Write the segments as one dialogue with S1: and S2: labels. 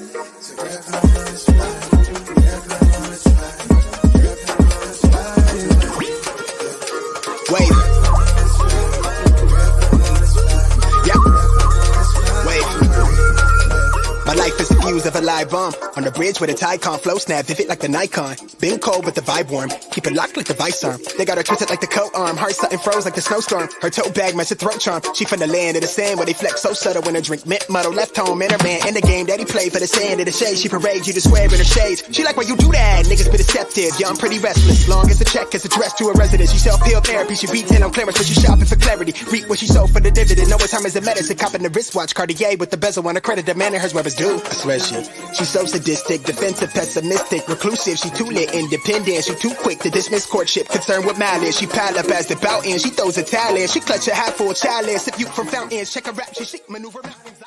S1: Wait. Yep. Wait. My life is the fuse of a live bomb. On the bridge where the tide can't flow, snap vivid like the Nikon. Been cold but the vibe warm. Keep it locked like the vice arm. They got her twisted like the coat arm. Heart something froze like the snowstorm. Her tote bag match her throat charm. She from the land of the sand where they flex so subtle when her drink mint muddle. Left home and her man in the game that he played for the sand of the shade. She parades you to square in her shades. She like why you do that. Niggas be deceptive. Yeah, I'm pretty restless. Long as a check is addressed to a residence. She self-heal therapy. She beats in on clearance but she shopping for clarity. Reap what she sold for the dividend. Know what time is the medicine. Copping the wristwatch. Cartier with the bezel on her credit. Demanding hers where it's due. I swear she's so sadistic, defensive, pessimistic, reclusive. She too lit, independent. She too quick to dismiss courtship. Concerned with malice. She pile up as the bout ends. She throws a talent. She clutch a half full chalice. Sip you from fountains. Check her rap. She maneuver mountains.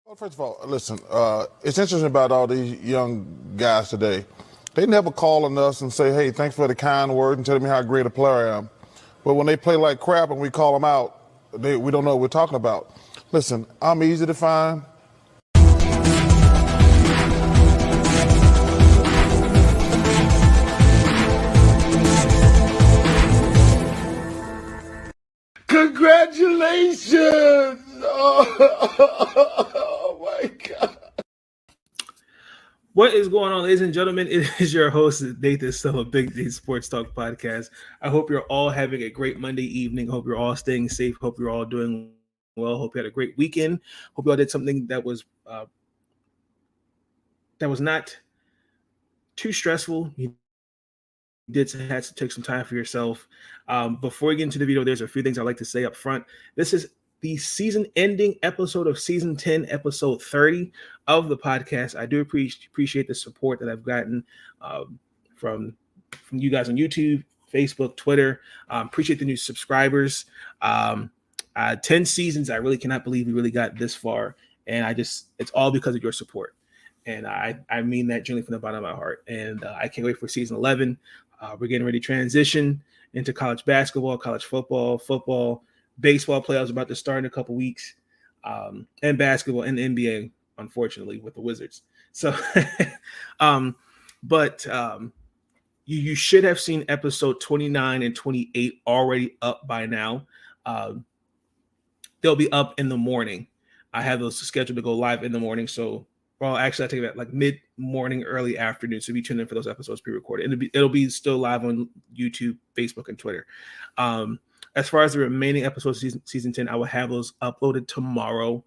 S2: Well, first of all, listen, it's interesting about all these young guys today. They never call on us and say, hey, thanks for the kind word and tell me how great a player I am. But when they play like crap and we call them out, we don't know what we're talking about. Listen, I'm easy to find. Congratulations! Oh my God.
S3: What is going on, ladies and gentlemen? It is your host, Nathan Still, a Big D Sports Talk podcast. I hope you're all having a great Monday evening. Hope you're all staying safe. Hope you're all doing well. Hope you had a great weekend. Hope you all did something that was not too stressful. You had to take some time for yourself. Before we get into the video, there's a few things I'd like to say up front. This is the season-ending episode of Season 10, Episode 30 of the podcast. I do appreciate the support that I've gotten from you guys on YouTube, Facebook, Twitter. Appreciate the new subscribers. 10 seasons. I really cannot believe we really got this far. And it's all because of your support. And I mean that genuinely from the bottom of my heart. And I can't wait for Season 11. We're getting ready to transition into college basketball, college football, baseball playoffs about to start in a couple weeks, and basketball and the NBA, unfortunately, with the Wizards. So, you should have seen episode 29 and 28 already up by now. They'll be up in the morning. I have those scheduled to go live in the morning. So, well, actually, I take that like mid-morning, early afternoon. So be tuned in for those episodes pre-recorded. And it'll be still live on YouTube, Facebook, and Twitter. As far as the remaining episodes of season 10, I will have those uploaded tomorrow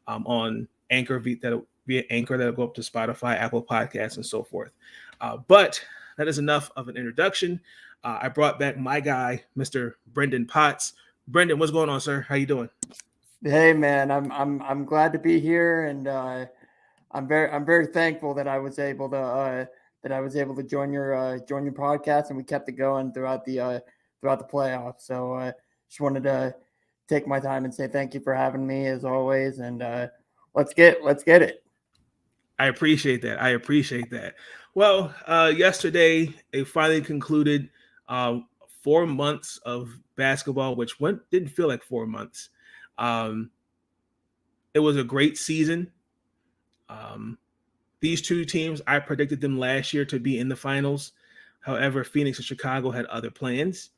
S3: on Anchor via Anchor. That'll go up to Spotify, Apple Podcasts, and so forth. But that is enough of an introduction. I brought back my guy, Mr. Brenden Potts. Brenden, what's going on, sir? How you doing?
S4: Hey, man, I'm glad to be here, and I'm very thankful that I was able to join your podcast, and we kept it going throughout the playoffs. So just wanted to take my time and say thank you for having me as always. And let's get it.
S3: I appreciate that. Well, yesterday it finally concluded 4 months of basketball, which didn't feel like 4 months. It was a great season. These two teams, I predicted them last year to be in the finals. However, Phoenix and Chicago had other plans.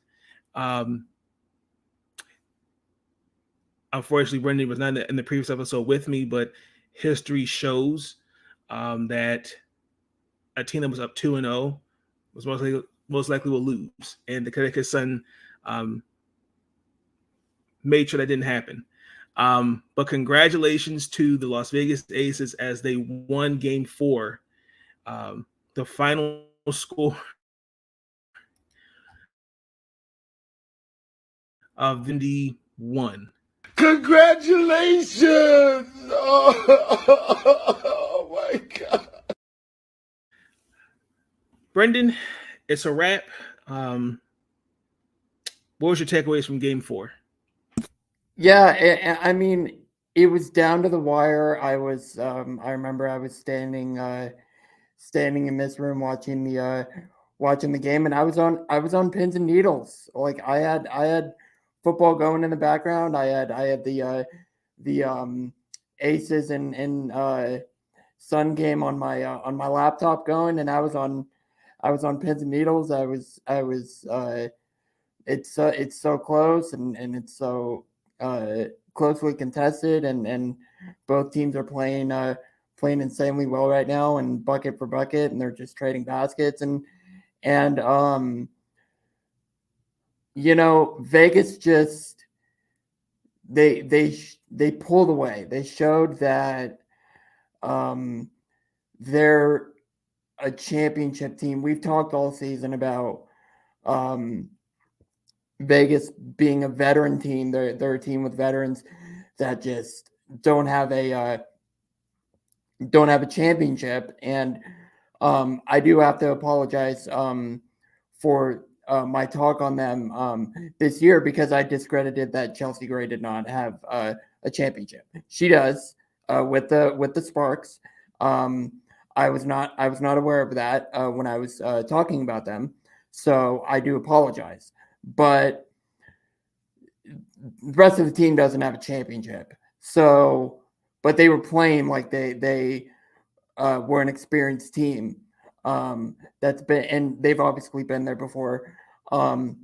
S3: Unfortunately, Brenden was not in the previous episode with me, but history shows that a team that was up 2-0 was most likely will lose, and the Connecticut Sun made sure that didn't happen. But congratulations to the Las Vegas Aces as they won Game 4. The final score of 71.
S2: Congratulations! Oh my God.
S3: Brenden, it's a wrap. What was your takeaways from Game 4?
S4: Yeah, I mean, it was down to the wire. I remember I was standing in this room watching watching the game, and I was on pins and needles. Like I had football going in the background. I had the Aces and Sun game on my laptop going, and I was on pins and needles. It's so close and it's so closely contested, and both teams are playing insanely well right now, and bucket for bucket, and they're just trading baskets, and Vegas just they pulled away. They showed that they're a championship team. We've talked all season about Vegas being a veteran team. They're a team with veterans that just don't have a championship. And I do have to apologize for my talk on them this year, because I discredited that Chelsea Gray did not have a championship. She does with the Sparks. I was not aware of that when I was talking about them, so I do apologize. But the rest of the team doesn't have a championship. So, but they were playing like they were an experienced team that's been, and they've obviously been there before. But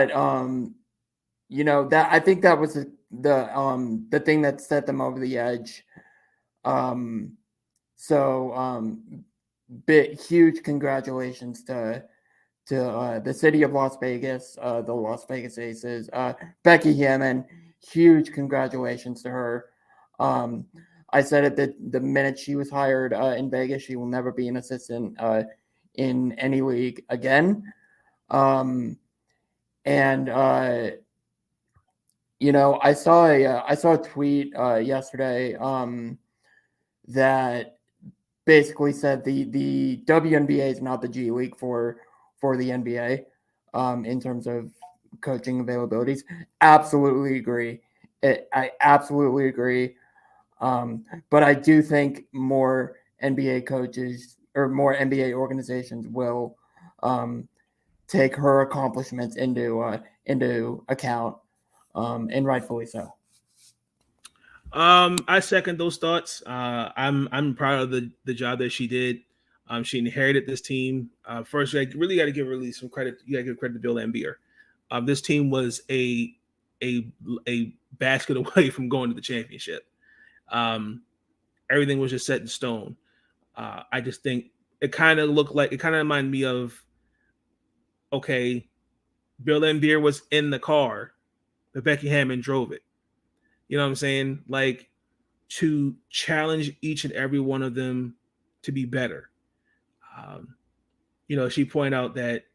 S4: that, I think that was the thing that set them over the edge. Huge congratulations to the city of Las Vegas, the Las Vegas Aces, Becky Hammond. Huge congratulations to her. I said it that the minute she was hired in Vegas, she will never be an assistant in any league again. I saw a tweet yesterday that basically said the WNBA is not the G League for the NBA in terms of coaching availabilities. Absolutely agree. I absolutely agree. But I do think more NBA coaches or more NBA organizations will take her accomplishments into account, and rightfully so.
S3: I second those thoughts. I'm proud of the job that she did. She inherited this team. First, you really got to give her some credit. You got to give credit to Bill Laimbeer. This team was a basket away from going to the championship. Everything was just set in stone. I just think it kind of reminded me of, okay, Bill Laimbeer was in the car, but Becky Hammond drove it. You know what I'm saying? Like, to challenge each and every one of them to be better. She pointed out that,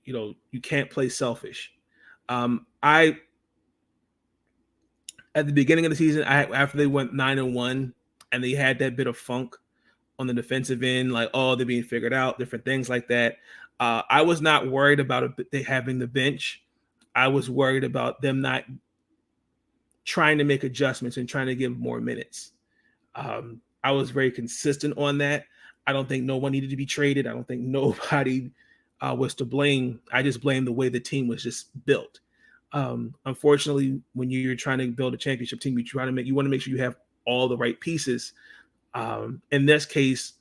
S3: you can't play selfish. At the beginning of the season, after they went 9-1 and they had that bit of funk on the defensive end, like, oh, they're being figured out, different things like that. I was not worried about they having the bench. I was worried about them not trying to make adjustments and trying to give more minutes. I was very consistent on that. I don't think no one needed to be traded. I don't think nobody was to blame. I just blame the way the team was just built. Unfortunately, when you're trying to build a championship team, you want to make sure you have all the right pieces. In this case,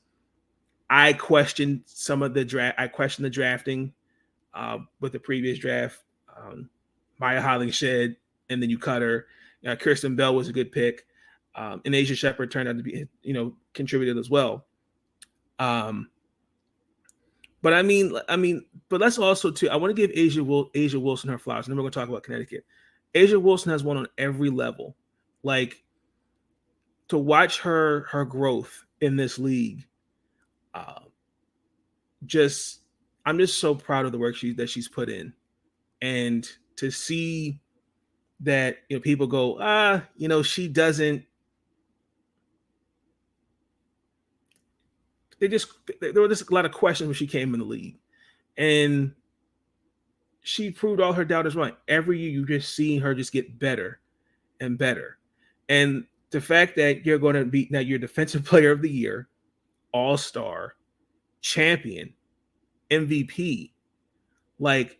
S3: I questioned I questioned the drafting with the previous draft. Maya Hollingshed, and then you cut her. Kirsten Bell was a good pick. And Asia Shepherd turned out to be, contributed as well. But let's also too, I want to give Asia Wilson her flowers, and then we're going to talk about Connecticut. Asia Wilson has won on every level. Like, to watch her growth in this league, I'm just so proud of the work that she's put in, and to see that people go, she doesn't. There were just a lot of questions when she came in the league, and she proved all her doubters right. Every year, you just seeing her just get better and better, and the fact that you're going to be now your defensive player of the year, all-star, champion, MVP. Like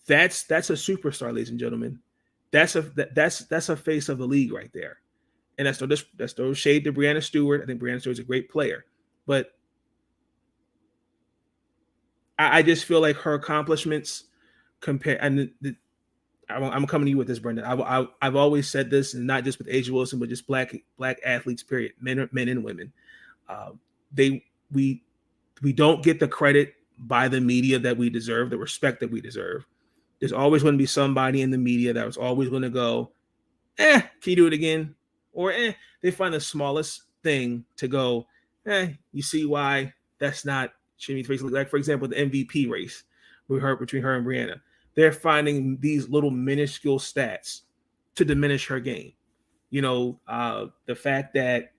S3: that's a superstar, ladies and gentlemen. That's a face of the league right there. And that's no shade to Brianna Stewart. I think Brianna Stewart is a great player, but I just feel like her accomplishments compare. And I'm coming to you with this, Brenden. I've always said this, and not just with Asia Wilson, but just black athletes. Period. Men and women. Uh, they we don't get the credit by the media that we deserve, the respect that we deserve. There's always going to be somebody in the media that was always going to go, can you do it again? Or they find the smallest thing to go, you see why that's not Jimmy's face. Like, for example, the MVP race we heard between her and Brianna. They're finding these little minuscule stats to diminish her game. The fact that,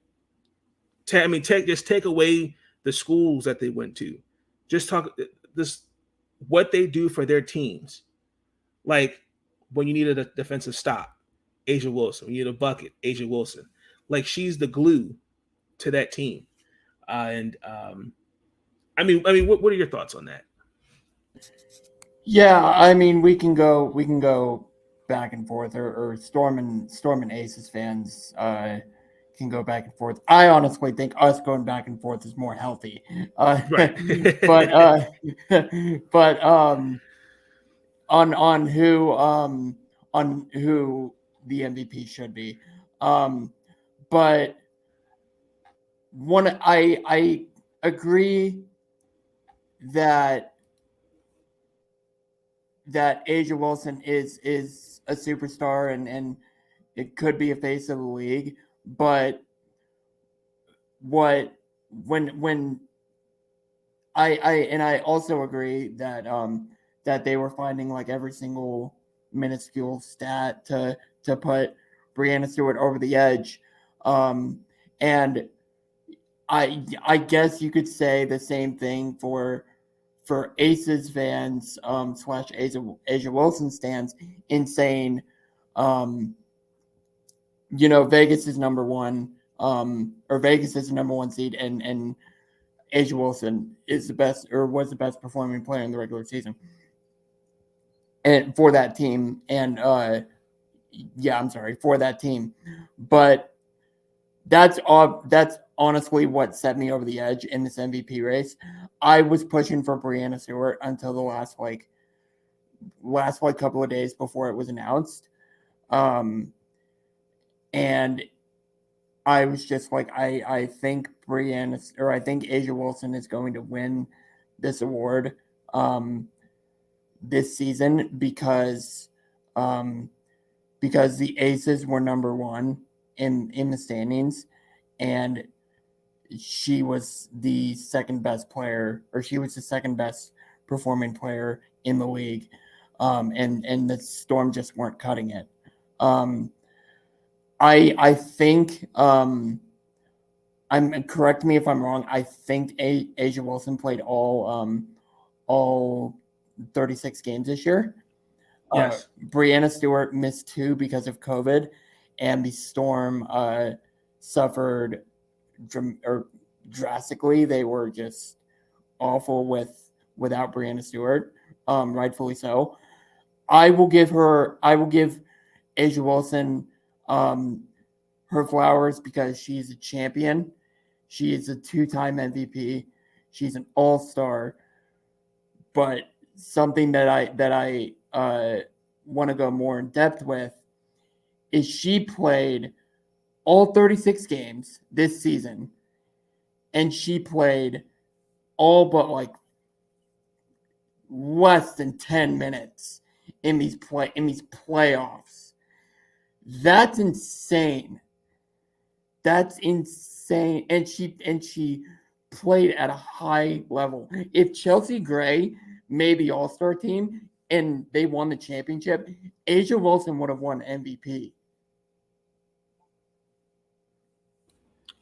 S3: just take away the schools that they went to. Just talk this, what they do for their teams. Like when you needed a defensive stop, Asia Wilson. When you need a bucket, Asia Wilson. Like she's the glue to that team. What are your thoughts on that?
S4: Yeah, I mean, we can go back and forth, or Storm and Aces fans can go back and forth. I honestly think us going back and forth is more healthy.
S3: Right.
S4: But on who the MVP should be. But I agree that Asia Wilson is a superstar and it could be a face of the league, but when I also agree that that they were finding like every single minuscule stat to put Brianna Stewart over the edge, and I guess you could say the same thing for Aces fans / Asia Wilson stands in saying, Vegas is number one, or Vegas is the number one seed, and Asia Wilson is the best, or was the best performing player in the regular season, and for that team, and for that team, but that's honestly what set me over the edge in this MVP race. I was pushing for Brianna Stewart until the last couple of days before it was announced. And I was just like, I think I think Asia Wilson is going to win this award this season because the Aces were number one in the standings, and she was the second best player, or she was the second best performing player in the league. And the Storm just weren't cutting it. I think, correct me if I'm wrong, I think Asia Wilson played all 36 games this year.
S3: Yes.
S4: Brianna Stewart missed 2 because of COVID, and the Storm suffered drastically. They were just awful without Brianna Stewart, rightfully so. I will give Asia Wilson her flowers because she's a champion. She is a 2-time MVP. She's an all-star. But something that I want to go more in depth with is she played all 36 games this season, and she played all but like less than 10 minutes in these playoffs. That's insane. That's insane. And she played at a high level. If Chelsea Gray made the All-Star team and they won the championship, Asia Wilson would have won MVP.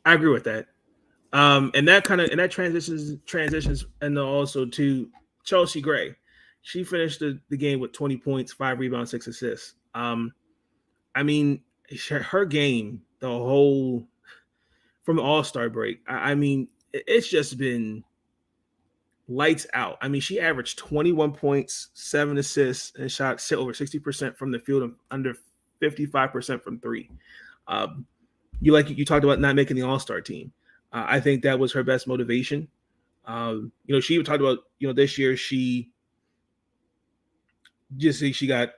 S3: I agree with that. And that transitions and also to Chelsea Gray. She finished the game with 20 points, 5 rebounds, 6 assists. Her game, the whole from the All-Star break, it's just been lights out. I mean, she averaged 21 points, 7 assists, and shot over 60% from the field and under 55% from three. You talked about not making the All-Star team. I think that was her best motivation. She even talked about, this year she got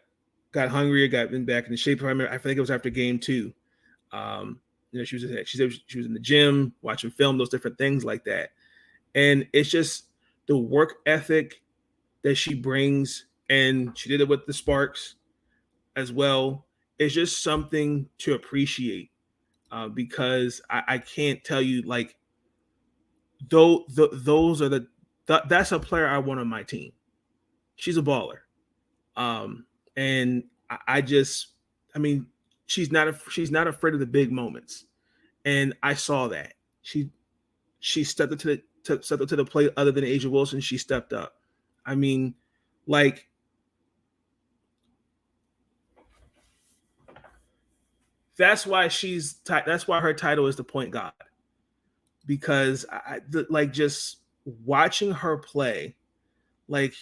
S3: hungrier, got back in shape. I think it was after game 2. She was in the gym, watching film, those different things like that. And it's just the work ethic that she brings, and she did it with the Sparks as well. It's just something to appreciate, because I can't tell you, like, those are that's a player I want on my team. She's a baller. And I mean, she's not afraid of the big moments. And I saw that. She stepped up to the plate. Other than Asia Wilson, she stepped up. I mean, like, that's why her title is the point guard, because just watching her play, like,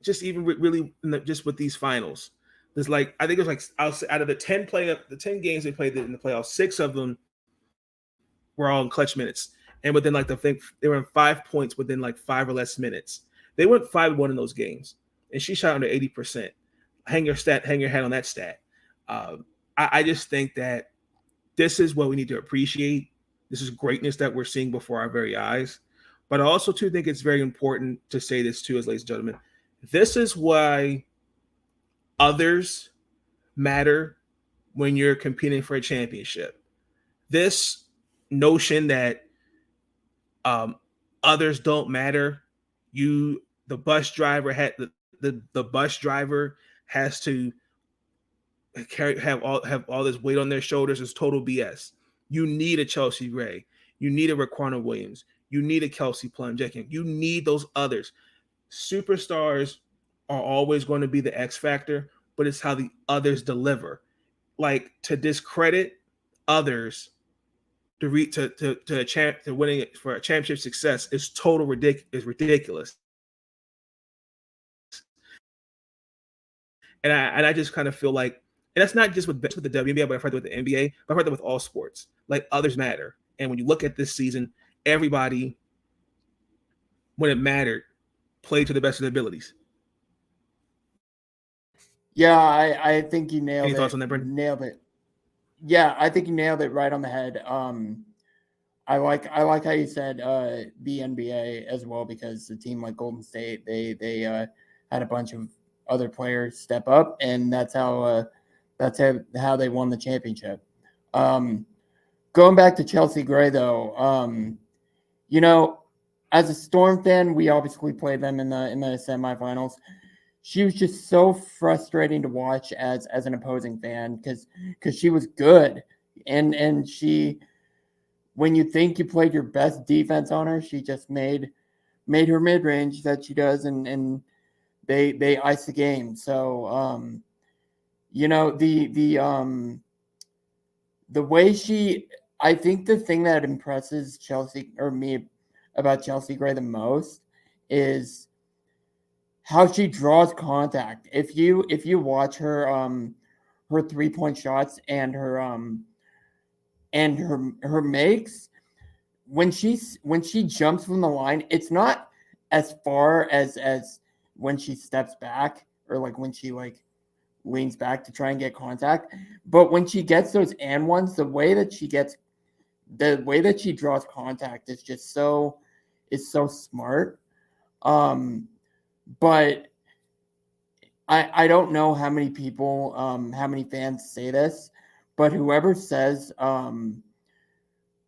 S3: just even really just with these finals, there's like, I think it was like, I'll say, out of the 10 games they played in the playoffs, 6 of them were all in clutch minutes. And within they were in 5 points within like 5 or less minutes. They went 5-1 in those games, and she shot under 80%. Hang your head on that stat. I just think that this is what we need to appreciate. This is greatness that we're seeing before our very eyes. But I also too think it's very important to say this too, as ladies and gentlemen, this is why others matter when you're competing for a championship. This notion that others don't matter, the bus driver has to have all this weight on their shoulders, is total BS. You need a Chelsea Gray, you need a Raquana Williams, you need a Kelsey Plum Jenkins, you need those others. Superstars are always going to be the X factor, but it's how the others deliver. Like, to discredit others to winning for a championship success is ridiculous. And I just kind of feel like, and that's not just with the WNBA, but I've heard that with the NBA, but I've heard that with all sports. Like, others matter. And when you look at this season, everybody, when it mattered, played to the best of their abilities.
S4: Yeah, I think you nailed it.
S3: Any thoughts on that, Brenden?
S4: Nailed it. Yeah, I think you nailed it right on the head. I like how you said the NBA as well, because the team like Golden State, they had a bunch of other players step up, and that's how they won the championship. Going back to Chelsea Gray though, as a Storm fan, we obviously played them in the semifinals. She was just so frustrating to watch as an opposing fan, because she was good, and she, when you think you played your best defense on her, she just made her mid range that she does, and they ice the game. So the way she, I think the thing that impresses Chelsea, or me, about Chelsea Gray the most is how she draws contact. If you watch her her 3-point shots and her makes, when she jumps from the line, it's not as far as when she steps back, or like when she like leans back to try and get contact. But when she gets those and ones, the way that she draws contact is just so smart. But I don't know how many people, how many fans say this, but whoever says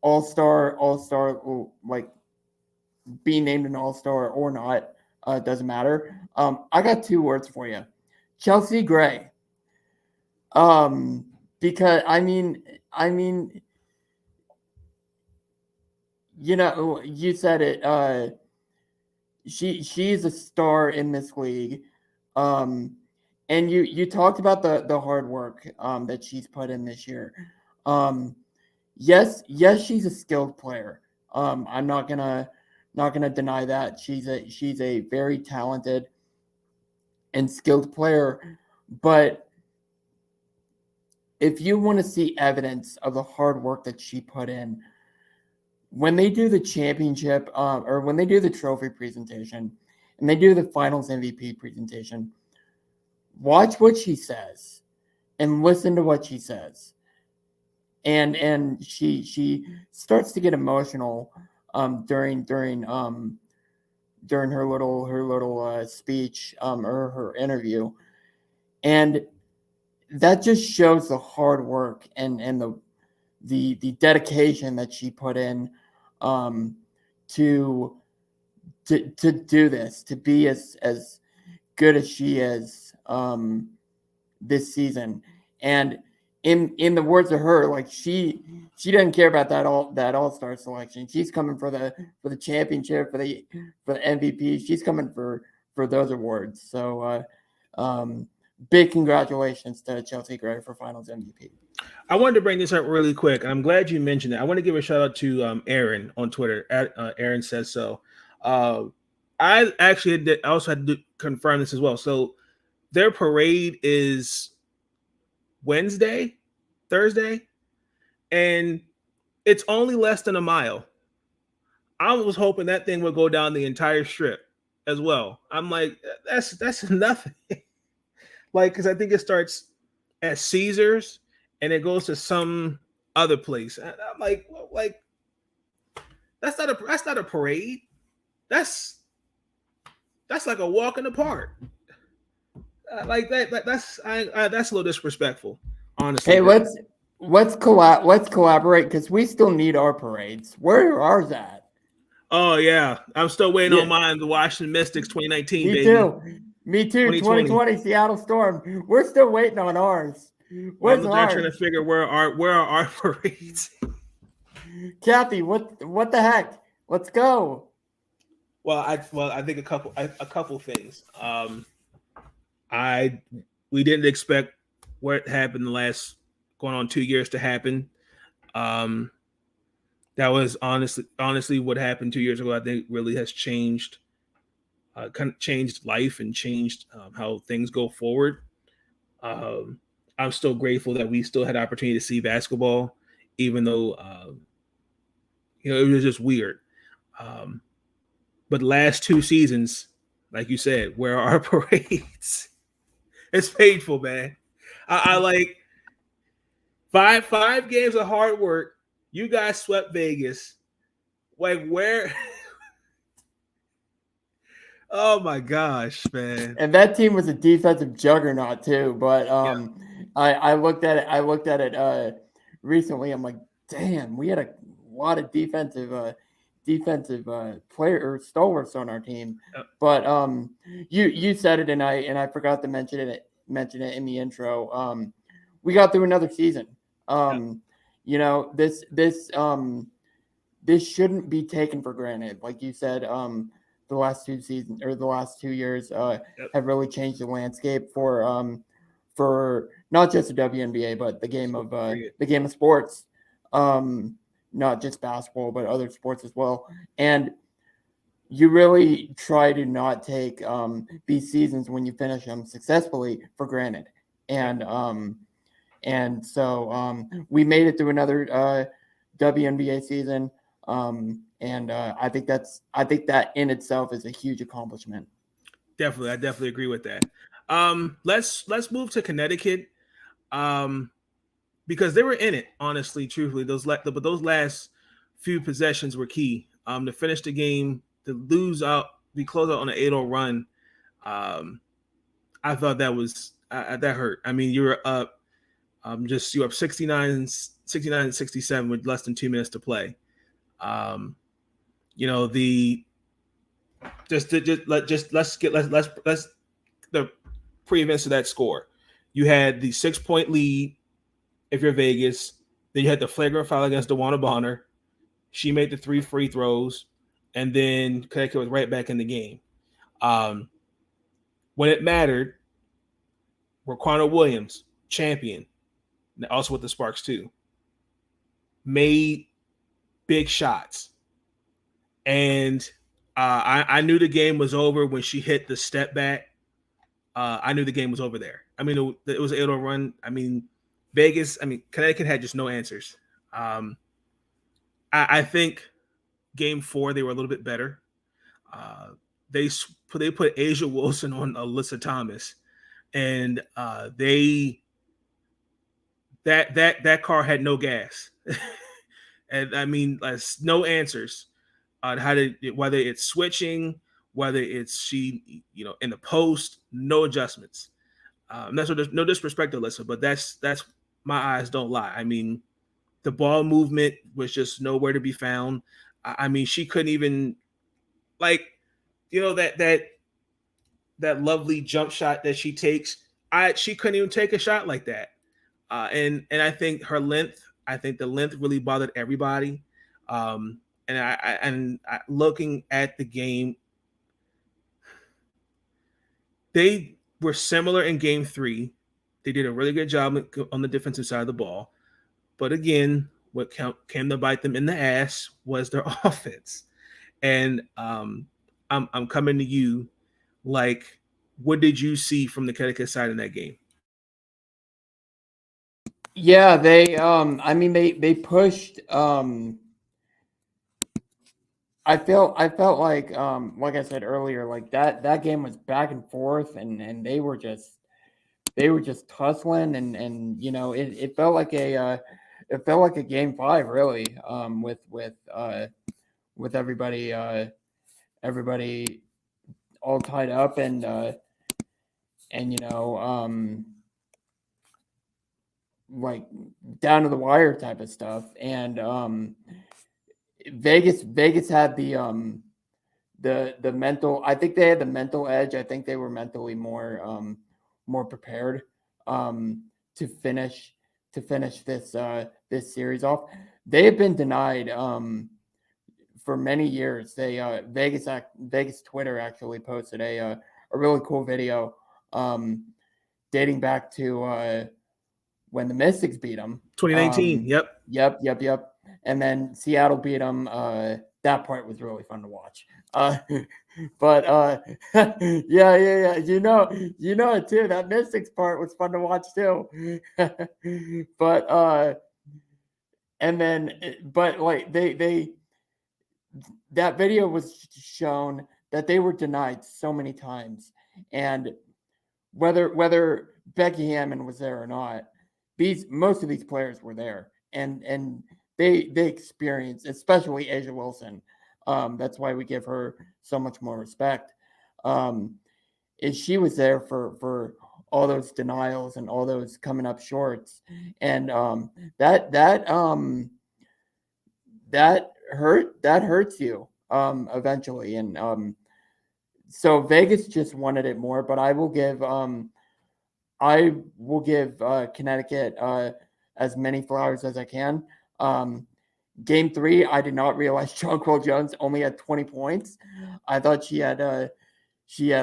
S4: all-star, like being named an all-star or not, doesn't matter. I got 2 words for you: Chelsea Gray. Because I mean, you said it. She's a star in this league. And you talked about the hard work that she's put in this year. Yes, she's a skilled player. I'm not gonna Not going to deny that. She's a very talented and skilled player. But if you want to see evidence of the hard work that she put in, when they do the championship or when they do the trophy presentation and they do the finals MVP presentation, watch what she says and listen to what she says. And she starts to get emotional during her little speech or her interview, and that just shows the hard work and the dedication that she put in to do this, to be as good as she is this season. And in the words of her, like she doesn't care about that all-star selection. She's coming for the championship, for the MVP. She's coming for those awards. So big congratulations to Chelsea Gray for Finals MVP.
S3: I wanted to bring this up really quick. I'm glad you mentioned it. I want to give a shout out to Aaron on Twitter at Aaron Says So. I actually also had to confirm this as well. So their parade is Thursday, and it's only less than a mile. I was hoping that thing would go down the entire strip as well. I'm like, that's nothing. Like, because I think it starts at Caesars and it goes to some other place. And I'm like, that's not a parade. That's like a walk in the park. Like that's a little disrespectful, honestly.
S4: Hey, let's collaborate because we still need our parades. Where are ours at?
S3: Oh yeah, I'm still waiting on mine. The Washington Mystics 2019.
S4: Me too. 2020 Seattle Storm. We're still waiting on ours. Where's ours?
S3: Trying to figure where are our parades.
S4: Kathy, what the heck? Let's go.
S3: Well, I think a couple things. We didn't expect what happened the last going on 2 years to happen. That was honestly what happened 2 years ago. I think really has changed, kind of changed life and changed how things go forward. I'm still grateful that we still had opportunity to see basketball, even though it was just weird. But the last 2 seasons, like you said, where are our parades? It's painful, man. I like five games of hard work. You guys swept Vegas. Like where? Oh my gosh, man!
S4: And that team was a defensive juggernaut too. But I looked at it recently. I'm like, damn, we had a lot of defensive player or stalwarts on our team.
S3: Yep.
S4: But you said it, and I forgot to mention it in the intro. We got through another season. You know, this shouldn't be taken for granted. Like you said, the last 2 seasons or the last 2 years have really changed the landscape for not just the WNBA but the game of sports. Not just basketball, but other sports as well. And you really try to not take these seasons when you finish them successfully for granted. And so we made it through another WNBA season. And I think that in itself is a huge accomplishment.
S3: Definitely. I definitely agree with that. Let's move to Connecticut. Because they were in it, honestly, truthfully. Those last few possessions were key. To finish the game, to we close out on an 8-0 run. I thought that was that hurt. I mean, you were up, you were up 69-67 with less than 2 minutes to play. You know, the pre-events to that score. You had the 6-point lead. If you're Vegas, then you had the flagrant foul against DeWanna Bonner. She made the 3 free throws, and then Connecticut was right back in the game. When it mattered, Raquana Williams, champion, also with the Sparks too, made big shots. And I knew the game was over when she hit the step back. I knew the game was over there. I mean, it was an 8-0 run. I mean, Connecticut had just no answers. I think game 4 they were a little bit better. They put Asia Wilson on Alyssa Thomas, and that car had no gas, and I mean, no answers on whether it's switching, whether it's she in the post, no adjustments. That's no disrespect to Alyssa, but that's my eyes don't lie. I mean, the ball movement was just nowhere to be found. I mean, she couldn't even that lovely jump shot that she takes. She couldn't even take a shot like that. And I think the length really bothered everybody. And looking at the game, they were similar in game 3. They did a really good job on the defensive side of the ball. But again, what came to bite them in the ass was their offense. And I'm coming to you. Like, what did you see from the Connecticut side in that game?
S4: Yeah, they pushed. I felt like I said earlier, like that game was back and forth, and they were just tussling, and it felt like a game 5 really, with everybody all tied up, and like down to the wire type of stuff. And Vegas had the mental. I think they had the mental edge. I think they were mentally more prepared to finish this series off. They have been denied for many years. They Vegas Twitter actually posted a really cool video dating back to when the Mystics beat them.
S3: 2019.
S4: Yep. And then Seattle beat them. That part was really fun to watch. But yeah. You know it too. That Mystics part was fun to watch too. But like they that video was shown that they were denied so many times, and whether Becky Hammond was there or not, most of these players were there, and they experienced, especially Asia Wilson. That's why we give her so much more respect. Is she was there for all those denials and all those coming up shorts, and that hurts you eventually, and so Vegas just wanted it more, but I will give Connecticut as many flowers as I can. Game 3, I did not realize Jonquil Jones only had 20 points. I thought she had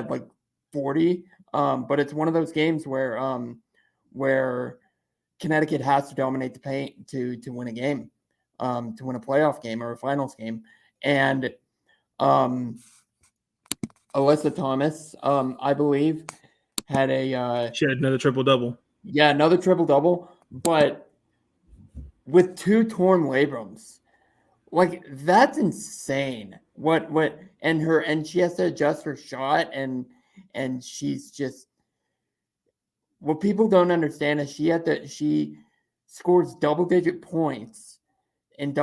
S4: like 40. But it's one of those games where Connecticut has to dominate the paint to win a game, to win a playoff game or a finals game. And Alyssa Thomas, I believe, had
S3: she had another triple-double.
S4: Yeah, another triple-double, but with 2 torn labrums. Like, that's insane. And she has to adjust her shot, and she's just, what people don't understand is she scores double-digit points and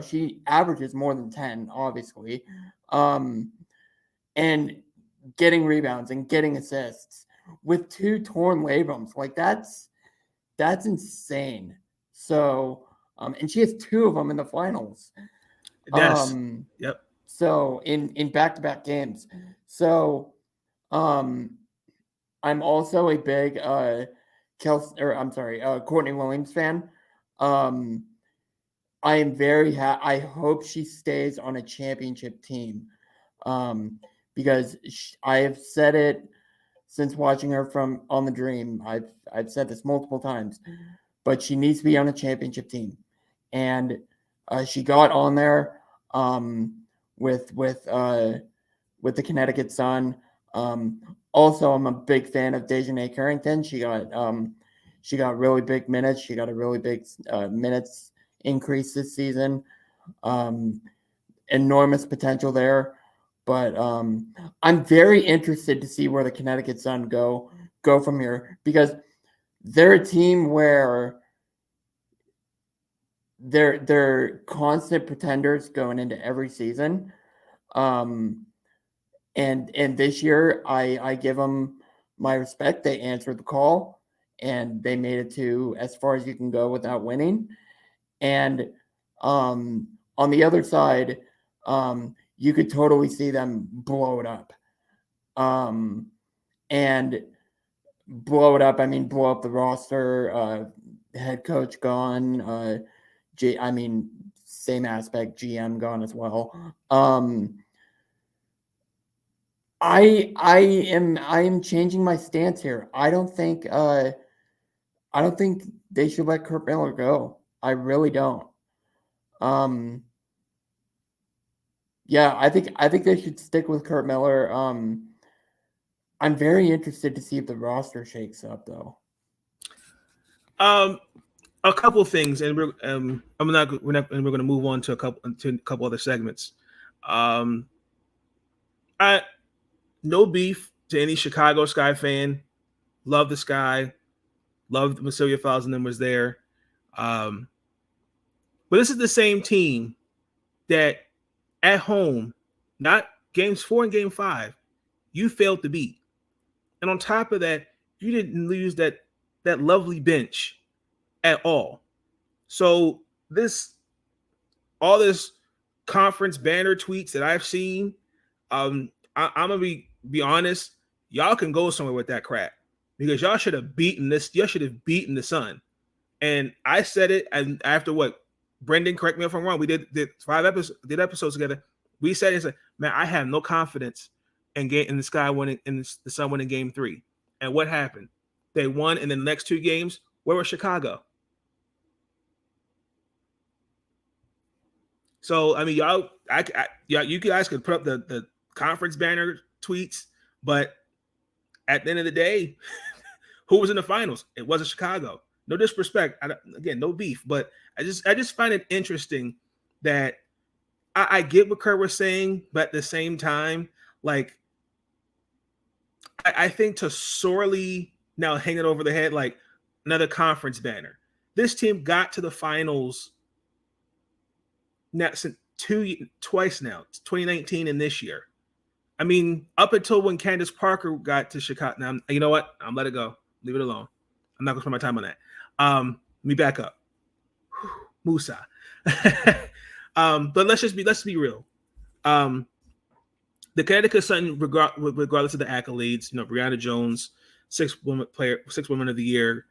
S4: she averages more than 10, obviously. And getting rebounds and getting assists with 2 torn labrums. Like, that's insane. So, and she has 2 of them in the finals.
S3: Yes. Yep.
S4: So in back-to-back games. So, I'm also a big Courtney Williams fan. I am very happy. I hope she stays on a championship team, because I have said it since watching her from On the Dream. I've said this multiple times, but she needs to be on a championship team, and she got on there with the Connecticut Sun. Also, I'm a big fan of Dejanay Carrington. She got really big minutes. She got a really big minutes increase this season. Enormous potential there. But I'm very interested to see where the Connecticut Sun go from here, because they're a team where they're constant pretenders going into every season. And this year, I give them my respect. They answered the call, and they made it to as far as you can go without winning. And on the other side, you could totally see them blow it up. And blow it up, I mean, blow up the roster, head coach gone, same aspect, GM gone as well. I am changing my stance here. I don't think they should let Kurt Miller go. I really don't. Yeah, I think they should stick with Kurt Miller. I'm very interested to see if the roster shakes up, though.
S3: A couple of things, and we're going to move on to a couple other segments. No beef to any Chicago Sky fan. Love the Sky. Loved Massilia Fowles and them was there. But this is the same team that at home, not games 4 and game 5, you failed to beat. And on top of that, you didn't lose that lovely bench at all. So all this conference banner tweets that I've seen, I'm gonna be honest, y'all can go somewhere with that crap, because y'all should have beaten this. Y'all should have beaten the Sun. And I said it, and after what, Brenden, correct me if I'm wrong, we did 5 episodes together. We said it's like, man, I have no confidence in the Sky winning, in the Sun winning game 3. And what happened? They won in the next 2 games. Where was Chicago? So I mean, you guys could put up the conference banner tweets, but at the end of the day, who was in the finals? It wasn't Chicago. No disrespect, again, no beef, but I just find it interesting that I get what Kurt was saying, but at the same time, like, I think to sorely now hang it over the head like another conference banner. This team got to the finals now since twice now, 2019 and this year. I mean, up until when Candace Parker got to Chicago. Now, you know what? I'm let it go. Leave it alone. I'm not going to spend my time on that. Let me back up. Musa. But let's be real. The Connecticut Sun, regardless of the accolades, Brianna Jones, 6th Woman of the Year,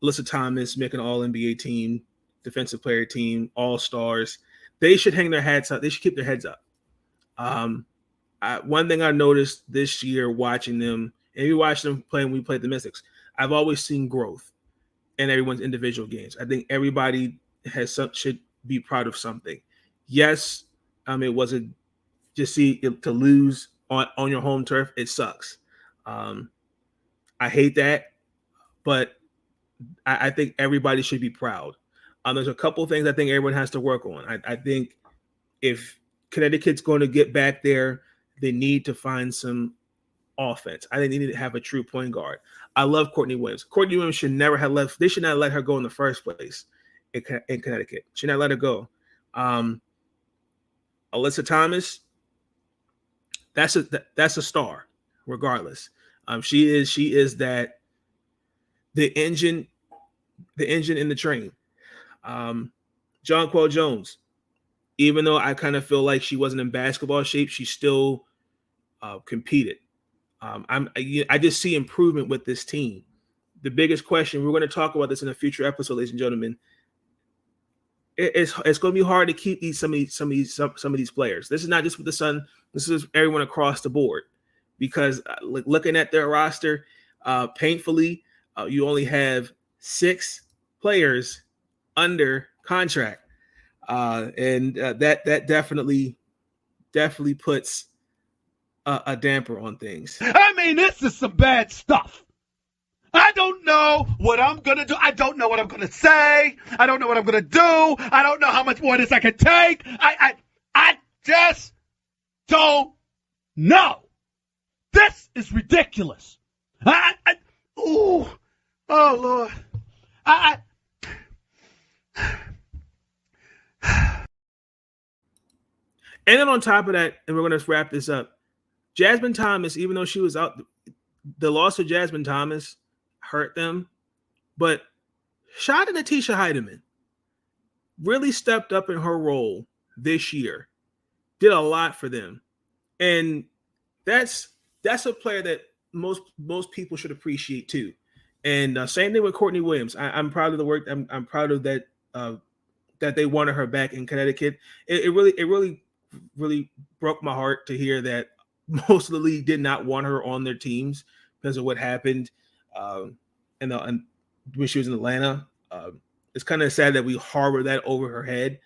S3: Alyssa Thomas making All-NBA team, Defensive Player team, All-Stars. They should hang their heads up. They should keep their heads up. One thing I noticed this year watching them, and we watched them play when we played the Mystics, I've always seen growth in everyone's individual games. I think everybody should be proud of something. Yes, it wasn't just to lose on your home turf. It sucks. I hate that, but I think everybody should be proud. There's a couple of things I think everyone has to work on. I think if Connecticut's going to get back there, they need to find some offense. I think they need to have a true point guard. I love Courtney Williams. Courtney Williams should never have left. They should not let her go in the first place in Connecticut. Should not let her go. Alyssa Thomas, that's a star, regardless. She is that the engine in the train. Jonquel Jones, even though I kind of feel like she wasn't in basketball shape, she still competed. I just see improvement with this team. The biggest question, we're going to talk about this in a future episode, ladies and gentlemen. It's going to be hard to keep some of these players. This is not just with the Sun. This is everyone across the board, because looking at their roster, painfully, you only have 6 players under contract, and that definitely definitely puts a damper on things.
S5: I mean, this is some bad stuff. I don't know what I'm going to do. I don't know what I'm going to say. I don't know what I'm going to do. I don't know how much more of this I can take. I just don't know. This is ridiculous. Oh, Lord.
S3: And then on top of that, and we're going to wrap this up, Jasmine Thomas, even though she was out, the loss of Jasmine Thomas hurt them. But shout out to Natisha Heidemann. Really stepped up in her role this year. Did a lot for them. And that's a player that most people should appreciate too. And same thing with Courtney Williams. I'm proud of the work. I'm proud of that that they wanted her back in Connecticut. It really broke my heart to hear that most of the league did not want her on their teams because of what happened and when she was in Atlanta. It's kind of sad that we harbor that over her head.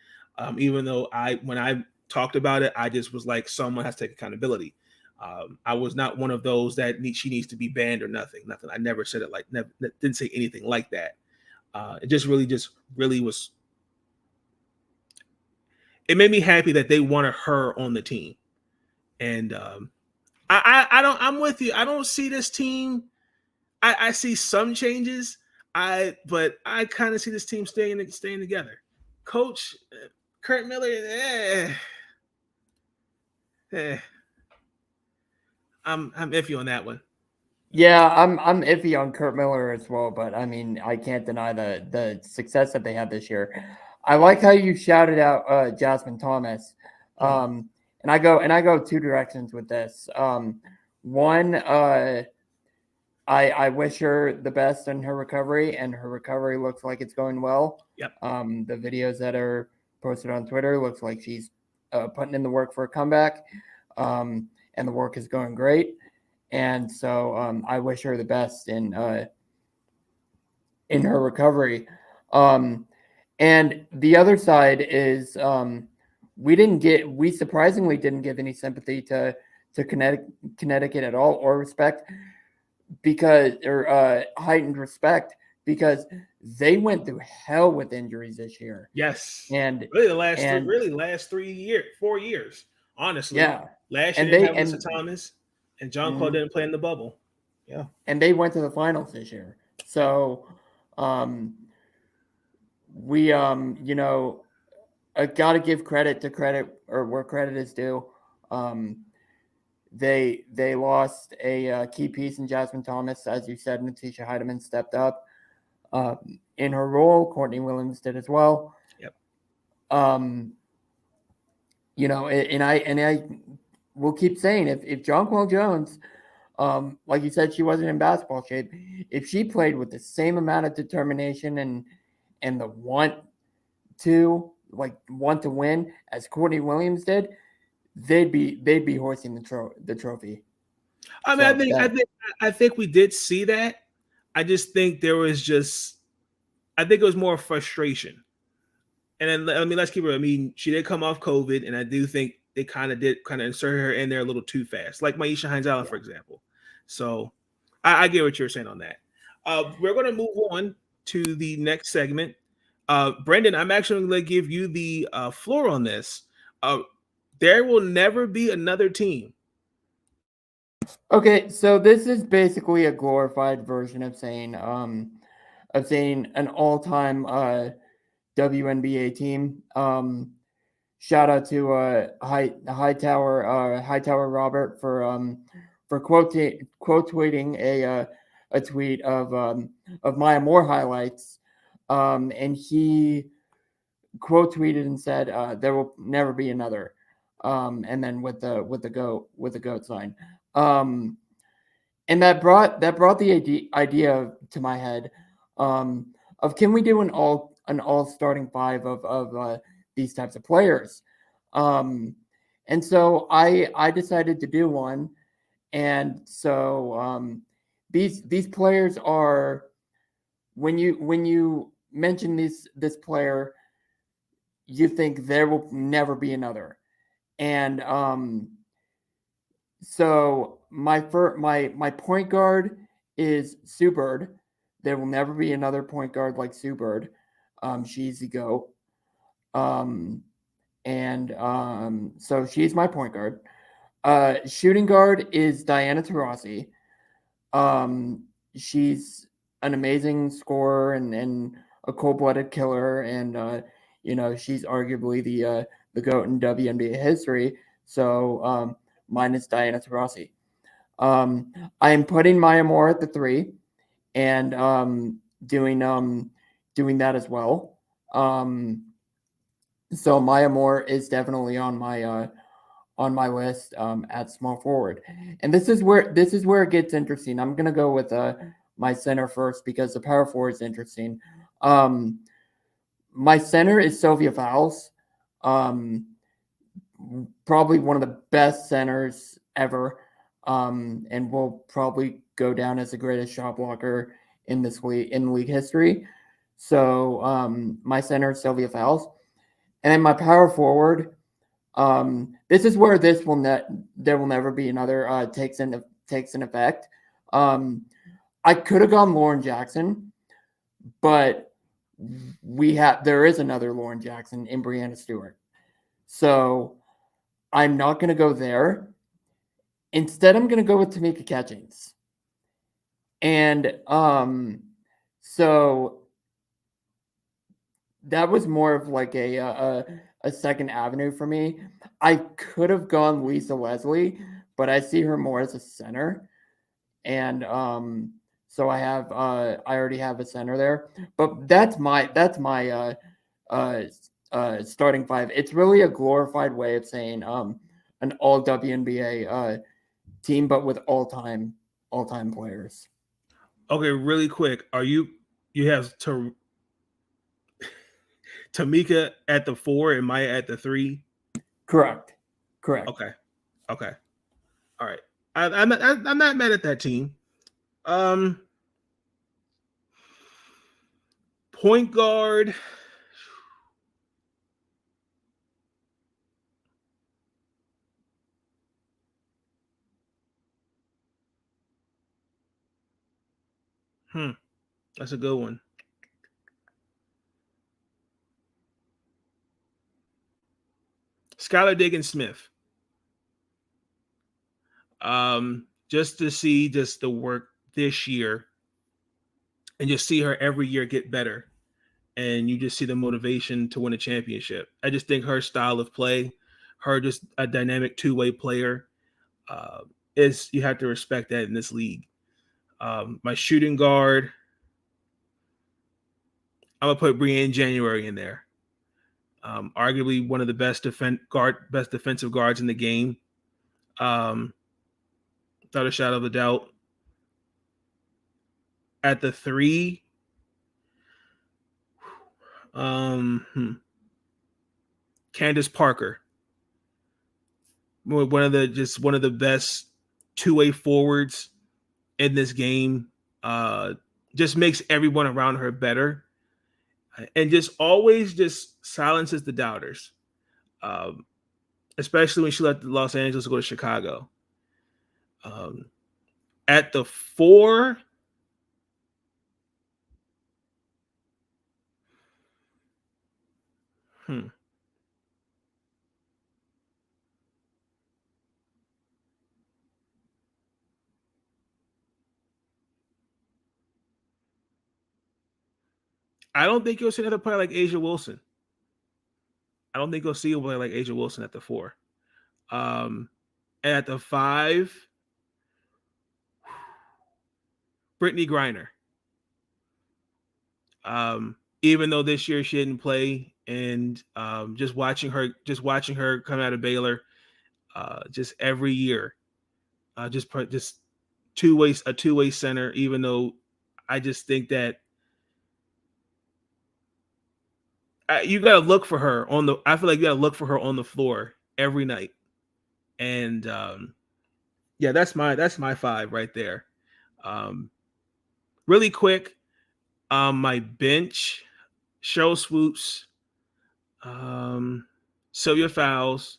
S3: Even though when I talked about it, I just was like, someone has to take accountability. I was not one of those that she needs to be banned or nothing. I never said it didn't say anything like that. It just really was. It made me happy that they wanted her on the team. And I'm with you. I don't see this team. I see some changes. But I kind of see this team staying together. Coach Kurt Miller, I'm iffy on that one.
S4: Yeah, I'm iffy on Kurt Miller as well, but I mean, I can't deny the success that they had this year. I like how you shouted out Jasmine Thomas, and I go two directions with this. One, I wish her the best in her recovery, and her recovery looks like it's going well.
S3: Yep.
S4: The videos that are posted on Twitter looks like she's putting in the work for a comeback, and the work is going great. And so I wish her the best in her recovery. And the other side is we surprisingly didn't give any sympathy to Connecticut at all, or respect, or heightened respect, because they went through hell with injuries this year.
S3: Yes.
S4: And
S3: really the last 4 years, honestly.
S4: Yeah.
S3: Last year they had Lisa Thomas and John Cole didn't play in the bubble. Yeah.
S4: And they went to the finals this year. So we got to give credit to credit, or where credit is due. They lost a key piece in Jasmine Thomas. As you said, Natisha Heidemann stepped up in her role. Courtney Williams did as well.
S3: Yep.
S4: And I will keep saying, if Jonquel Jones, like you said, she wasn't in basketball shape, if she played with the same amount of determination and the want to win as Courtney Williams did, they'd be hoisting the trophy.
S3: I mean, I think we did see that. I just think it was more frustration. And then, let's keep it. I mean, she did come off COVID, and I do think they kind of insert her in there a little too fast, like Maisha Hines-Allen, for example. So I get what you're saying on that. We're going to move on to the next segment. Brenden, I'm actually going to give you the floor on this. There will never be another team.
S4: Okay, so this is basically a glorified version of saying an all-time WNBA team. Shout out to Hightower Robert for quote tweeting a tweet of Maya Moore highlights, and he quote tweeted and said there will never be another, and then with the goat sign, and that brought the idea to my head of, can we do an all starting five of these types of players, and so I decided to do one. And so these players are, when you mention this player, you think there will never be another. And so my point guard is Sue Bird. There will never be another point guard like Sue Bird. She's the GOAT. So she's my point guard. Shooting guard is Diana Taurasi. She's an amazing scorer and a cold-blooded killer, and she's arguably the GOAT in WNBA history. So mine is Diana Taurasi. I am putting Maya Moore at the 3 and doing that as well. So Maya Moore is definitely on my list at small forward. And this is where it gets interesting. I'm gonna go with my center first because the power forward is interesting. My center is Sylvia Fowles. Probably one of the best centers ever. And will probably go down as the greatest shot blocker in league history. So my center is Sylvia Fowles. And then my power forward, this is where there will never be another takes in effect. I could have gone Lauren Jackson, but there is another Lauren Jackson in Breanna Stewart. So I'm not going to go there. Instead, I'm going to go with Tamika Catchings. And so that was more of like a second avenue for me. I could have gone Lisa Leslie, but I see her more as a center. And so I already have a center there. But that's my starting 5. It's really a glorified way of saying an all WNBA team, but with all time players.
S3: Okay, really quick. You have Tamika at the 4 and Maya at the 3?
S4: Correct.
S3: Okay. All right. I'm not mad at that team. Point guard. That's a good one. Skylar Diggins-Smith. Just to see just the work this year and just see her every year get better. And you just see the motivation to win a championship. I just think her style of play, her just a dynamic two-way player, is you have to respect that in this league. My shooting guard, I'm gonna put Brianne January in there. Arguably one of the best defensive guards in the game. Without a shadow of a doubt. At the 3, Candace Parker. One of the best two-way forwards in this game. Just makes everyone around her better. And just always just silences the doubters. Especially when she left Los Angeles to go to Chicago. At the 4, I don't think you'll see another player like Asia Wilson. I don't think you'll see a player like Asia Wilson at the 4. And at the 5, Brittany Griner. Even though this year she didn't play, and just watching her come out of Baylor, just every year, just a two-way center. Even though I just think that you got to look for her I feel like you got to look for her on the floor every night, and yeah, that's my 5 right there. Really quick, my bench: Cheryl Swoops, Sylvia Fowles,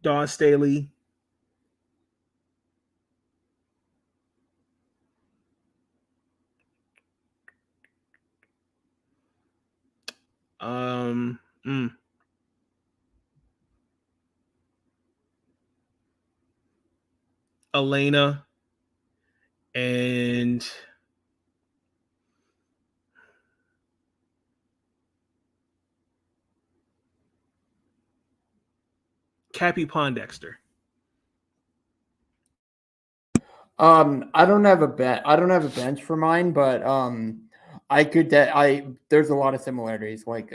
S3: Dawn Staley. Um, mm. Elena and Cappy Pondexter.
S4: I don't have a bench for mine, but I could there's a lot of similarities like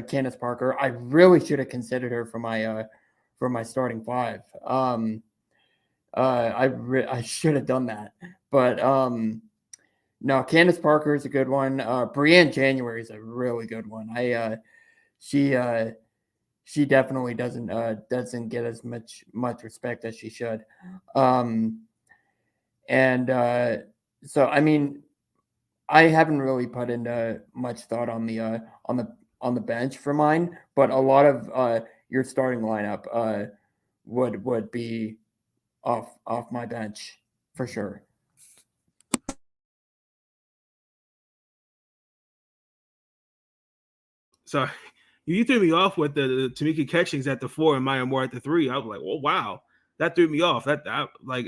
S4: Candace Parker. I really should have considered her for my starting five. I should have done that, but no, Candace Parker is a good one. Brianne January is a really good one. She definitely doesn't get as much respect as she should. And so I mean, I haven't really put into much thought on the bench for mine, but a lot of your starting lineup would be off my bench for sure.
S3: Sorry, you threw me off with the Tamika Catchings at the 4 and Maya Moore at the 3. I was like, "Oh wow, that threw me off." I'm like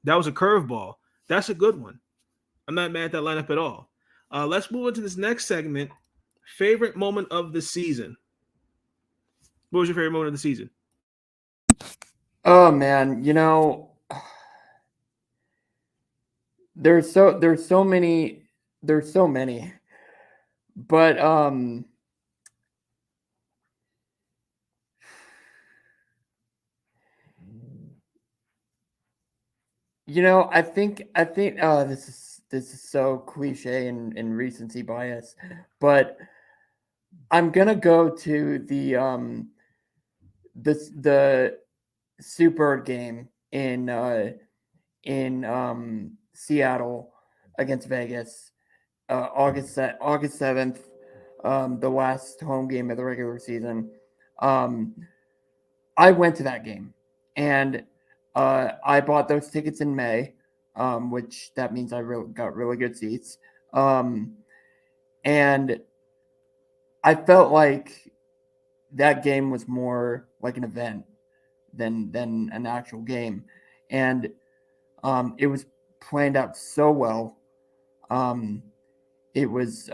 S3: that was a curveball. That's a good one. I'm not mad at that lineup at all. Let's move into this next segment. Favorite moment of the season. What was your favorite moment of the season?
S4: Oh man, there's so many, but I think this is so cliche and recency bias, but I'm gonna go to the Super game in Seattle against Vegas, August 7th, the last home game of the regular season. I went to that game, and I bought those tickets in May, which that means I got really good seats. And I felt like that game was more like an event than an actual game, and it was planned out so well. Um, it was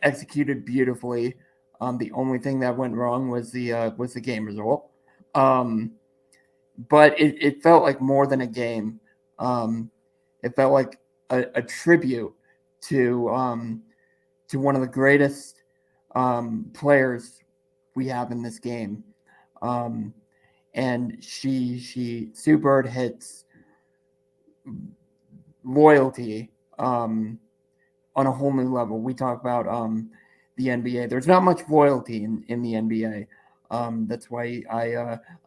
S4: executed beautifully. The only thing that went wrong was the game result. Um, but it felt like more than a game. It felt like a tribute to one of the greatest players we have in this game. And Sue Bird hits loyalty on a whole new level. We talk about the NBA. There's not much loyalty in the NBA. That's why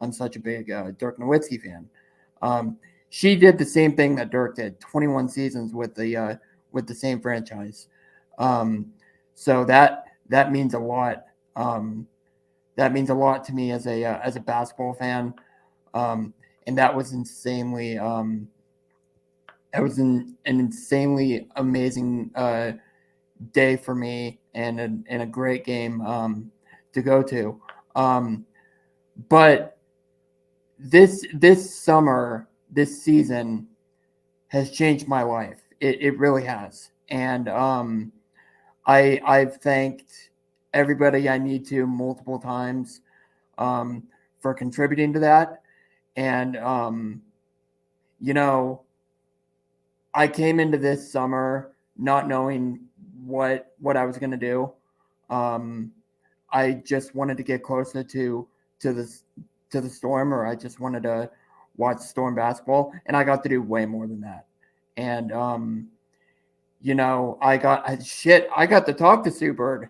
S4: I'm such a big Dirk Nowitzki fan. She did the same thing that Dirk did, 21 seasons with the same franchise. So that means a lot. That means a lot to me as a basketball fan. And that was insanely that was an insanely amazing day for me and a great game to go to. But this summer, this season has changed my life. It really has. And I've thanked everybody I need to multiple times for contributing to that. And I came into this summer not knowing what I was going to do. I just wanted to get closer to the Storm, or I just wanted to watch Storm basketball, and I got to do way more than that. And I got to talk to Sue Bird.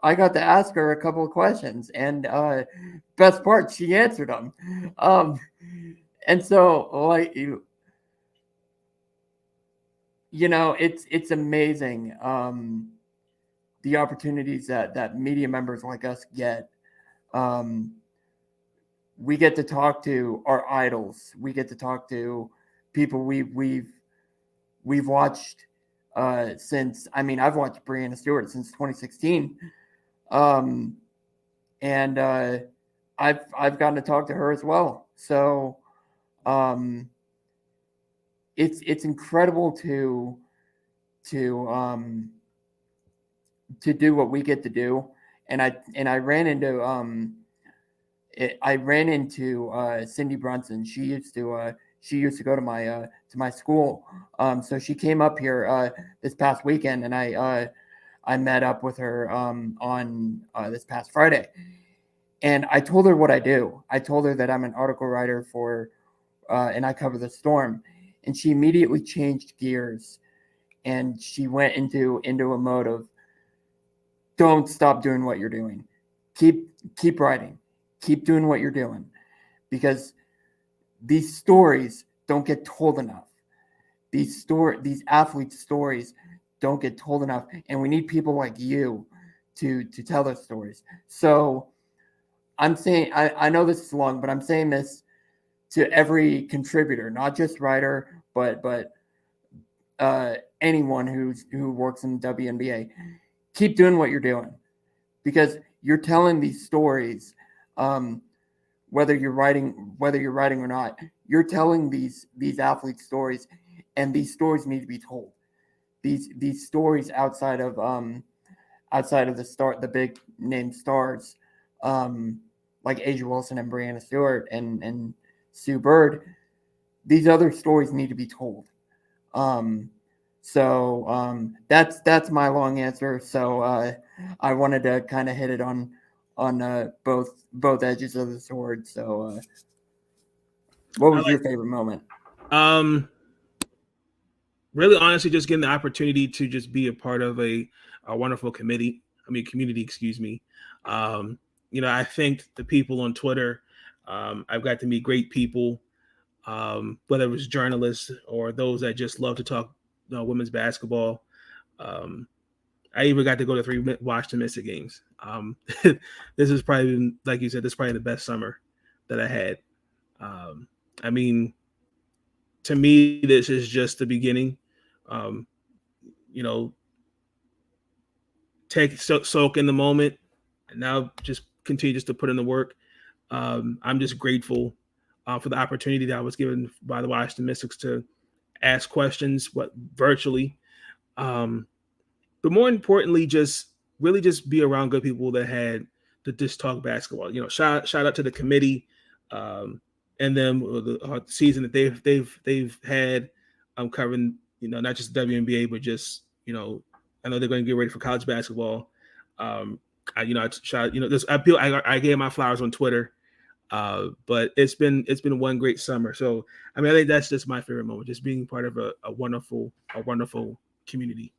S4: I got to ask her a couple of questions, and best part, she answered them. And so like it's amazing the opportunities that media members like us get we get to talk to our idols. We get to talk to people we've watched since. I mean, I've watched Breanna Stewart since 2016, and I've gotten to talk to her as well. So it's incredible to do what we get to do. And I ran into Cindy Brunson. She used to go to my school. So she came up here this past weekend, and I met up with her on this past Friday. And I told her what I do. I told her that I'm an article writer for, and I cover the Storm. And she immediately changed gears, and she went into a mode of, don't stop doing what you're doing. Keep writing. Keep doing what you're doing, because these stories don't get told enough. These athletes' stories don't get told enough, and we need people like you to tell those stories. So I'm saying, I know this is long, but I'm saying this to every contributor, not just writer, but anyone who works in the WNBA. Keep doing what you're doing, because you're telling these stories, whether you're writing or not. You're telling these athletes' stories, and these stories need to be told. These stories outside of the big name stars, like Asia Wilson and Breanna Stewart and Sue Bird. These other stories need to be told. So that's my long answer. So I wanted to kind of hit it on both edges of the sword. So what was your favorite moment?
S3: Really, honestly, just getting the opportunity to just be a part of a wonderful community. Excuse me. I think the people on Twitter, I've got to meet great people, whether it was journalists or those that just love to talk women's basketball. I even got to go to watch the Mystic games. This is probably, like you said, this is probably the best summer that I had. I mean, to me, this is just the beginning. Soak in the moment, and now just continue just to put in the work. I'm just grateful for the opportunity that I was given by the Washington Mystics to ask questions, virtually. But more importantly, just really just be around good people that had to just talk basketball. Shout out to the committee, and then the season that they've had covering, not just WNBA, but just, I know they're going to get ready for college basketball. I gave my flowers on Twitter, but it's been one great summer. So I think that's just my favorite moment, just being part of a wonderful community.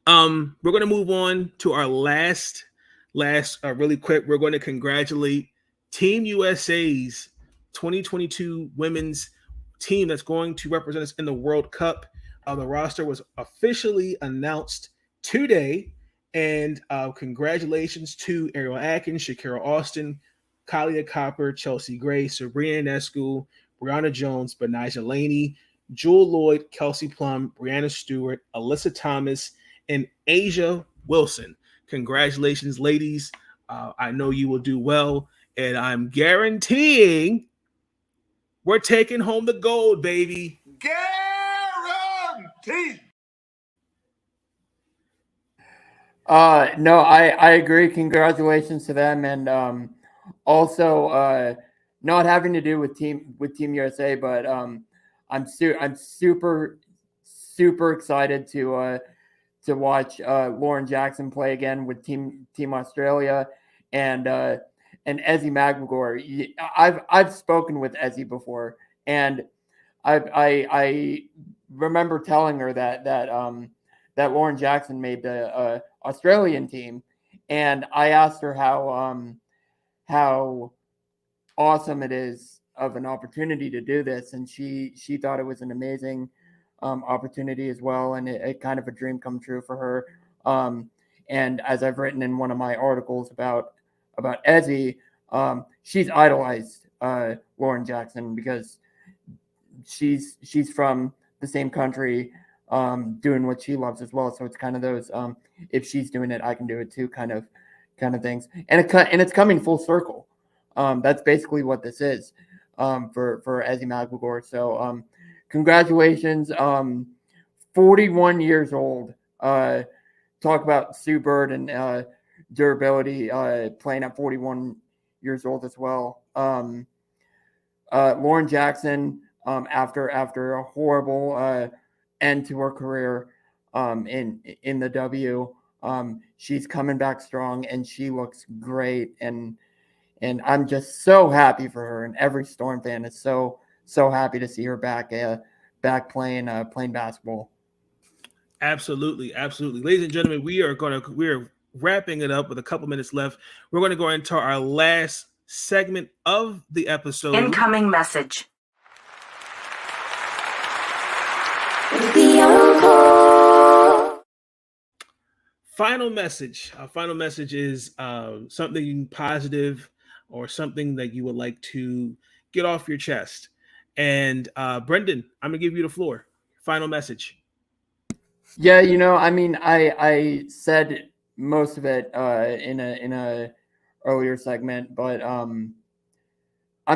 S3: We're going to move on to our last really quick. We're going to congratulate Team USA's 2022 women's team that's going to represent us in the World Cup. The roster was officially announced today, and congratulations to Ariel Atkins, Shakira Austin, Kalia Copper, Chelsea Gray, Sabrina Ionescu, Brianna Jones, Benijah Laney, Jewel Lloyd, Kelsey Plum, Breanna Stewart, Alyssa Thomas, and Asia Wilson. Congratulations, ladies. I know you will do well, and I'm guaranteeing we're taking home the gold, baby.
S5: Guaranteed.
S4: No, I agree. Congratulations to them, and also not having to do with Team USA, but I'm super excited to watch Lauren Jackson play again with Team Australia, and Ezzie McGregor. I've spoken with Ezzie before, and I remember telling her that Lauren Jackson made the Australian team, and I asked her how awesome it is of an opportunity to do this, and she thought it was an amazing opportunity as well, and it kind of a dream come true for her. And as I've written in one of my articles about Ezzie, she's idolized Lauren Jackson because she's from the same country, doing what she loves as well. So it's kind of those if she's doing it, I can do it too kind of things. And it's coming full circle. That's basically what this is for Ezzy Magbegor. So congratulations. 41 years old. Talk about Sue Bird and durability, playing at 41 years old as well. Lauren Jackson, after a horrible end to her career in the W, she's coming back strong and she looks great. And I'm just so happy for her, and every Storm fan is so happy to see her back playing basketball.
S3: Absolutely. Ladies and gentlemen, we're wrapping it up with a couple minutes left. We're going to go into our last segment of the episode.
S6: Incoming message.
S3: Final message. Our final message is something positive or something that you would like to get off your chest. And Brenden, I'm gonna give you the floor. Final message.
S4: Yeah, I mean, I said most of it in a earlier segment, but I'm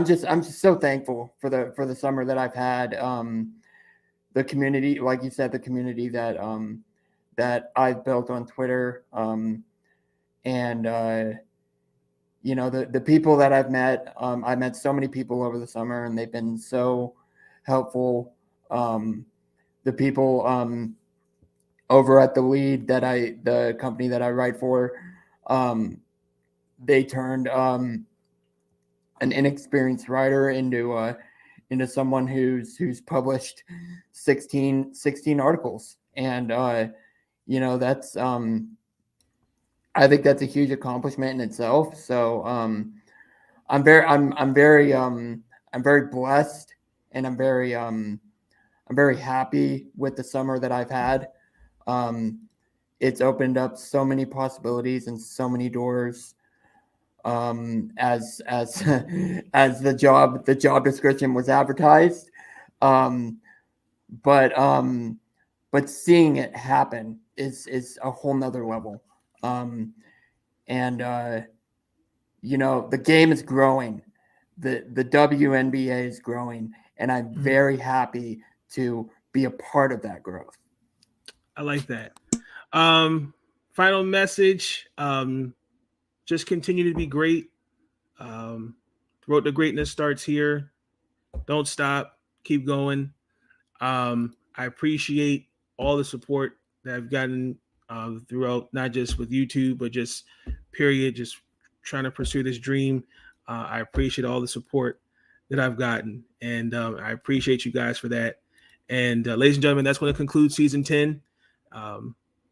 S4: just so thankful for the summer that I've had. The community, like you said, the community that I've built on Twitter, and the people that I've met. I met so many people over the summer, and they've been so helpful. The people over at the Lead the company that I write for, they turned an inexperienced writer into someone who's published 16 articles, and that's I think that's a huge accomplishment in itself. So I'm very blessed, and I'm very happy with the summer that I've had. It's opened up so many possibilities and so many doors. As the job description was advertised, but seeing it happen is a whole nother level. And the game is growing, the WNBA is growing, and I'm very happy to be a part of that growth.
S3: I like that. Final message. Just continue to be great. Road to greatness starts here. Don't stop. Keep going. I appreciate all the support that I've gotten throughout, not just with YouTube, but just period, just trying to pursue this dream. I appreciate all the support that I've gotten, and I appreciate you guys for that. And ladies and gentlemen, that's going to conclude season 10.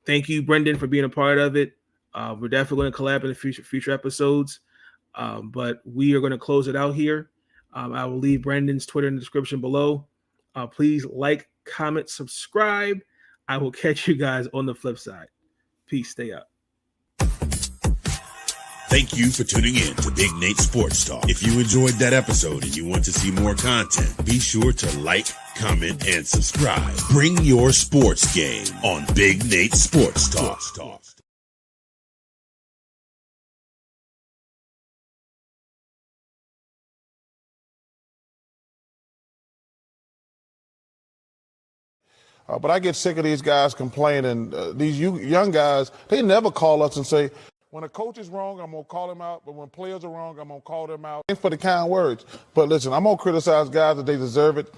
S3: Thank you, Brenden, for being a part of it. We're definitely going to collab in the future episodes, but we are going to close it out here. I will leave Brendan's Twitter in the description below. Please like, comment, subscribe. I will catch you guys on the flip side. Peace. Stay up.
S7: Thank you for tuning in to Big Nate Sports Talk. If you enjoyed that episode and you want to see more content, be sure to like, comment, and subscribe. Bring your sports game on Big Nate Sports Talk.
S2: But I get sick of these guys complaining. These young guys, they never call us and say, when a coach is wrong, I'm going to call him out. But when players are wrong, I'm going to call them out. Thanks for the kind words. But listen, I'm going to criticize guys that they deserve it.